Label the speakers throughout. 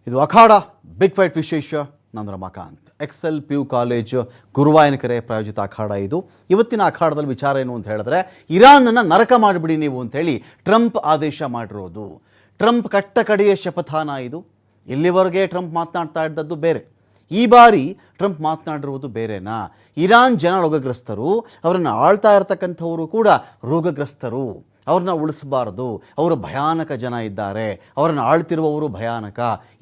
Speaker 1: ಇದು ಅಖಾಡ big fight ವಿಶೇಷ. ನಾನು Ramakanth. Excel PU college Guruvayanakere ಪ್ರಾಯೋಜಿತ ಅಖಾಡ ಇದು. ಇವತ್ತಿನ ಅಖಾಡದಲ್ಲಿ ವಿಚಾರ ಏನು ಅಂತ ಹೇಳಿದ್ರೆ, ಇರಾನನ್ನು ನರಕ ಮಾಡಿಬಿಡಿ ನೀವು ಅಂತೇಳಿ ಟ್ರಂಪ್ ಆದೇಶ ಮಾಡಿರೋದು. ಟ್ರಂಪ್ ಕಟ್ಟ ಕಡೆಯ ಶಪಥಾನ ಇದು. ಇಲ್ಲಿವರೆಗೆ ಟ್ರಂಪ್ ಮಾತನಾಡ್ತಾ ಇದ್ದದ್ದು ಬೇರೆ, ಈ ಬಾರಿ ಟ್ರಂಪ್ ಮಾತನಾಡಿರುವುದು ಬೇರೆನಾ? ಇರಾನ್ ಜನ ರೋಗಗ್ರಸ್ತರು, ಅವರನ್ನು ಆಳ್ತಾ ಇರತಕ್ಕಂಥವರು ಕೂಡ ರೋಗಗ್ರಸ್ತರು, ಅವ್ರನ್ನ ಉಳಿಸಬಾರ್ದು, ಅವರು ಭಯಾನಕ ಜನ ಇದ್ದಾರೆ, ಅವರನ್ನು ಆಳ್ತಿರುವವರು ಭಯಾನಕ,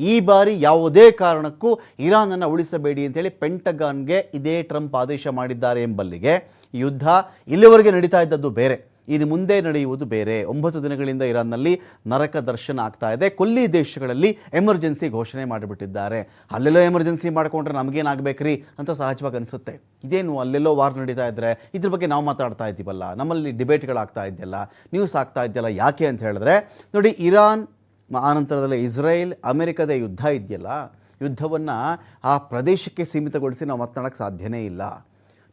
Speaker 1: ಈ ಬಾರಿ ಯಾವುದೇ ಕಾರಣಕ್ಕೂ ಇರಾನನ್ನು ಉಳಿಸಬೇಡಿ ಅಂತೇಳಿ ಪೆಂಟಗಾನ್ಗೆ ಇದೇ ಟ್ರಂಪ್ ಆದೇಶ ಮಾಡಿದ್ದಾರೆ ಎಂಬಲ್ಲಿಗೆ ಯುದ್ಧ ಇಲ್ಲಿವರೆಗೆ ನಡೀತಾ ಇದ್ದದ್ದು ಬೇರೆ, ಇನ್ನು ಮುಂದೆ ನಡೆಯುವುದು ಬೇರೆ. 9 ದಿನಗಳಿಂದ ಇರಾನ್ನಲ್ಲಿ ನರಕ ದರ್ಶನ ಆಗ್ತಾ ಇದೆ. ಕೊಲ್ಲಿ ದೇಶಗಳಲ್ಲಿ ಎಮರ್ಜೆನ್ಸಿ ಘೋಷಣೆ ಮಾಡಿಬಿಟ್ಟಿದ್ದಾರೆ. ಅಲ್ಲೆಲ್ಲೋ ಎಮರ್ಜೆನ್ಸಿ ಮಾಡಿಕೊಂಡ್ರೆ ನಮಗೇನಾಗಬೇಕ್ರಿ ಅಂತ ಸಹಜವಾಗಿ ಅನಿಸುತ್ತೆ. ಇದೇನು ಅಲ್ಲೆಲ್ಲೋ ವಾರ್ ನಡೀತಾ ಇದ್ದರೆ ಇದ್ರ ಬಗ್ಗೆ ನಾವು ಮಾತಾಡ್ತಾ ಇದ್ದೀವಲ್ಲ, ನಮ್ಮಲ್ಲಿ ಡಿಬೇಟ್ಗಳಾಗ್ತಾ ಇದೆಯಲ್ಲ, ನ್ಯೂಸ್ ಆಗ್ತಾ ಇದೆಯಲ್ಲ, ಯಾಕೆ ಅಂತ ಹೇಳಿದ್ರೆ ನೋಡಿ, ಇರಾನ್ ಆನಂತರದಲ್ಲಿ ಇಸ್ರೇಲ್ ಅಮೆರಿಕದ ಯುದ್ಧ ಇದೆಯಲ್ಲ, ಯುದ್ಧವನ್ನು ಆ ಪ್ರದೇಶಕ್ಕೆ ಸೀಮಿತಗೊಳಿಸಿ ನಾವು ಮಾತನಾಡೋಕ್ಕೆ ಸಾಧ್ಯನೇ ಇಲ್ಲ.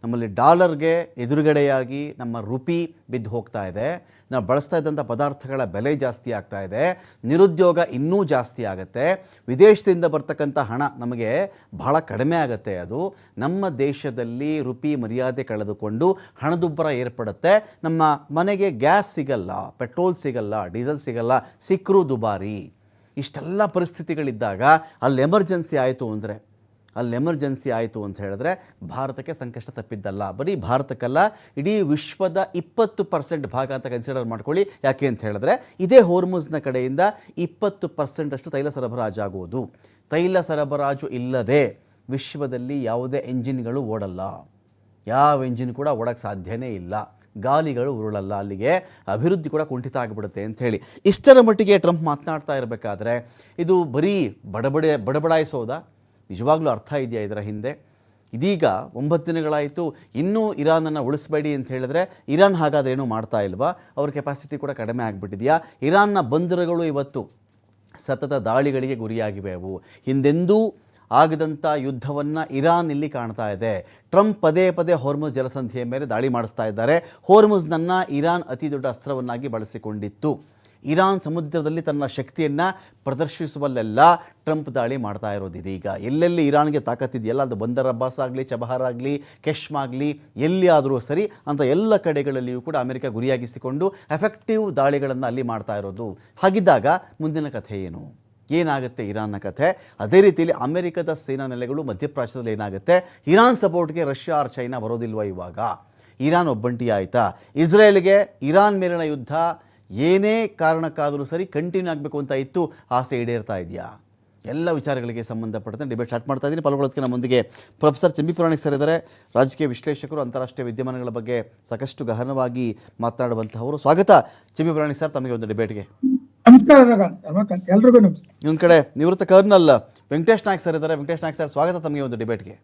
Speaker 1: ನಮ್ಮಲ್ಲಿ ಡಾಲರ್ಗೆ ಎದುರುಗಡೆಯಾಗಿ ನಮ್ಮ ರುಪಿ ಬಿದ್ದು ಹೋಗ್ತಾ ಇದೆ, ನಾವು ಬಳಸ್ತಾ ಇದ್ದಂಥ ಪದಾರ್ಥಗಳ ಬೆಲೆ ಜಾಸ್ತಿ ಆಗ್ತಾ ಇದೆ, ನಿರುದ್ಯೋಗ ಇನ್ನೂ ಜಾಸ್ತಿ ಆಗುತ್ತೆ, ವಿದೇಶದಿಂದ ಬರ್ತಕ್ಕಂಥ ಹಣ ನಮಗೆ ಬಹಳ ಕಡಿಮೆ ಆಗುತ್ತೆ. ಅದು ನಮ್ಮ ದೇಶದಲ್ಲಿ ರುಪಿ ಮರ್ಯಾದೆ ಕಳೆದುಕೊಂಡು ಹಣದುಬ್ಬರ ಏರ್ಪಡುತ್ತೆ. ನಮ್ಮ ಮನೆಗೆ ಗ್ಯಾಸ್ ಸಿಗಲ್ಲ, ಪೆಟ್ರೋಲ್ ಸಿಗಲ್ಲ, ಡೀಸೆಲ್ ಸಿಗಲ್ಲ, ಸಿಕ್ಕರೂ ದುಬಾರಿ. ಇಷ್ಟೆಲ್ಲ ಪರಿಸ್ಥಿತಿಗಳಿದ್ದಾಗ ಅಲ್ಲಿ ಎಮರ್ಜೆನ್ಸಿ ಆಯಿತು ಅಂತ ಹೇಳಿದ್ರೆ ಭಾರತಕ್ಕೆ ಸಂಕಷ್ಟ ತಪ್ಪಿದ್ದಲ್ಲ. ಬರೀ ಭಾರತಕ್ಕಲ್ಲ, ಇಡೀ ವಿಶ್ವದ 20% ಭಾಗ ಅಂತ ಕನ್ಸಿಡರ್ ಮಾಡ್ಕೊಳ್ಳಿ. ಯಾಕೆ ಅಂತ ಹೇಳಿದ್ರೆ ಇದೇ ಹೋರ್ಮುಜ್ನ ಕಡೆಯಿಂದ 20% ಅಷ್ಟು ತೈಲ ಸರಬರಾಜು ಆಗುವುದು. ತೈಲ ಸರಬರಾಜು ಇಲ್ಲದೆ ವಿಶ್ವದಲ್ಲಿ ಯಾವುದೇ ಎಂಜಿನ್ಗಳು ಓಡಲ್ಲ, ಯಾವ ಎಂಜಿನ್ ಕೂಡ ಓಡೋಕ್ಕೆ ಸಾಧ್ಯನೇ ಇಲ್ಲ, ಗಾಲಿಗಳು ಉರುಳಲ್ಲ, ಅಲ್ಲಿಗೆ ಅಭಿವೃದ್ಧಿ ಕೂಡ ಕುಂಠಿತ ಆಗಿಬಿಡುತ್ತೆ ಅಂಥೇಳಿ ಇಷ್ಟರ ಮಟ್ಟಿಗೆ ಟ್ರಂಪ್ ಮಾತನಾಡ್ತಾ ಇರಬೇಕಾದ್ರೆ ಇದು ಬರೀ ಬಡಬಡಾಯಿಸೋದಾ? ನಿಜವಾಗ್ಲೂ ಅರ್ಥ ಇದೆಯಾ ಇದರ ಹಿಂದೆ? ಇದೀಗ 9 ದಿನಗಳಾಯಿತು, ಇನ್ನೂ ಇರಾನನ್ನು ಉಳಿಸಬೇಡಿ ಅಂತ ಹೇಳಿದ್ರೆ ಇರಾನ್ ಹಾಗಾದ್ರೆ ಏನೂ ಮಾಡ್ತಾ ಇಲ್ವಾ? ಅವ್ರ ಕೆಪಾಸಿಟಿ ಕೂಡ ಕಡಿಮೆ ಆಗಿಬಿಟ್ಟಿದೆಯಾ? ಇರಾನ್ನ ಬಂದರುಗಳು ಇವತ್ತು ಸತತ ದಾಳಿಗಳಿಗೆ ಗುರಿಯಾಗಿವೆ. ಅವು ಹಿಂದೆಂದೂ ಆಗದಂಥ ಯುದ್ಧವನ್ನು ಇರಾನ್ ಇಲ್ಲಿ ಕಾಣ್ತಾ ಇದೆ. ಟ್ರಂಪ್ ಪದೇ ಪದೇ ಹೋರ್ಮುಜ್ ಜಲಸಂಧಿಯ ಮೇಲೆ ದಾಳಿ ಮಾಡಿಸ್ತಾ ಇದ್ದಾರೆ. ಹೋರ್ಮುಜ್ನನ್ನು ಇರಾನ್ ಅತಿ ದೊಡ್ಡ ಅಸ್ತ್ರವನ್ನಾಗಿ ಬಳಸಿಕೊಂಡಿತ್ತು. ಇರಾನ್ ಸಮುದ್ರದಲ್ಲಿ ತನ್ನ ಶಕ್ತಿಯನ್ನು ಪ್ರದರ್ಶಿಸುವಲ್ಲೆಲ್ಲ ಟ್ರಂಪ್ ದಾಳಿ ಮಾಡ್ತಾ ಇರೋದು ಇದೀಗ. ಎಲ್ಲೆಲ್ಲಿ ಇರಾನ್ಗೆ ತಾಕತ್ತಿದೆಯಲ್ಲ, ಅದು ಬಂದರ್ ಅಬ್ಬಾಸ್ ಆಗಲಿ, ಚಬಹಾರ್ ಆಗಲಿ, ಕೆಶ್ಮ್ ಆಗಲಿ, ಎಲ್ಲಿ ಆದರೂ ಸರಿ ಅಂತ ಎಲ್ಲ ಕಡೆಗಳಲ್ಲಿಯೂ ಕೂಡ ಅಮೆರಿಕ ಗುರಿಯಾಗಿಸಿಕೊಂಡು ಎಫೆಕ್ಟಿವ್ ದಾಳಿಗಳನ್ನು ಅಲ್ಲಿ ಮಾಡ್ತಾ ಇರೋದು. ಹಾಗಿದ್ದಾಗ ಮುಂದಿನ ಕಥೆ ಏನಾಗುತ್ತೆ ಇರಾನ್ನ ಕಥೆ? ಅದೇ ರೀತಿಯಲ್ಲಿ ಅಮೆರಿಕದ ಸೇನಾ ನೆಲೆಗಳು ಮಧ್ಯಪ್ರಾಚ್ಯದಲ್ಲಿ ಏನಾಗುತ್ತೆ? ಇರಾನ್ ಸಪೋರ್ಟ್ಗೆ ರಷ್ಯಾ ಆರ್ ಚೈನಾ ಬರೋದಿಲ್ವ? ಇವಾಗ ಇರಾನ್ ಒಬ್ಬಂಟಿ ಆಯಿತಾ? ಇಸ್ರೇಲ್ಗೆ ಇರಾನ್ ಮೇಲಿನ ಯುದ್ಧ ಏನೇ ಕಾರಣಕ್ಕಾದರೂ ಸರಿ ಕಂಟಿನ್ಯೂ ಆಗಬೇಕು ಅಂತ ಇತ್ತು, ಆಸೆ ಈಡೇರ್ತಾ ಇದೆಯಾ? ಎಲ್ಲ ವಿಚಾರಗಳಿಗೆ ಸಂಬಂಧಪಟ್ಟಂತೆ ಡಿಬೇಟ್ ಸ್ಟಾರ್ಟ್ ಮಾಡ್ತಾ ಇದ್ದೀನಿ. ಪಾಲ್ಗೊಳ್ಳೋದಕ್ಕೆ ನಮ್ಮೊಂದಿಗೆ ಪ್ರೊಫೆಸರ್ ಚಂಬಿ ಪುರಾಣಿಕ್ ಸರ್ ಇದ್ದಾರೆ. ರಾಜಕೀಯ ವಿಶ್ಲೇಷಕರು, ಅಂತಾರಾಷ್ಟ್ರೀಯ ವಿದ್ಯಮಾನಗಳ ಬಗ್ಗೆ ಸಾಕಷ್ಟು ಗಹನವಾಗಿ ಮಾತನಾಡುವಂತಹವರು. ಸ್ವಾಗತ ಚಂಬಿ ಪುರಾಣಿಕ್ ಸರ್ ತಮಗೆ ಒಂದು ಡಿಬೇಟ್ಗೆ.
Speaker 2: ನಮಸ್ಕಾರ ಎಲ್ರಿಗೂ ನಮಸ್ಕಾರ.
Speaker 1: ಇನ್ನೊಂದು ಕಡೆ ನಿವೃತ್ತ ಕರ್ನಲ್ ವೆಂಕಟೇಶ್ ನಾಯ್ಕ್ ಸರ್ ಇದ್ದಾರೆ. ವೆಂಕಟೇಶ್ ನಾಯ್ಕ್ ಸರ್ ಸ್ವಾಗತ ತಮಗೆ ಒಂದು ಡಿಬೇಟ್ಗೆ.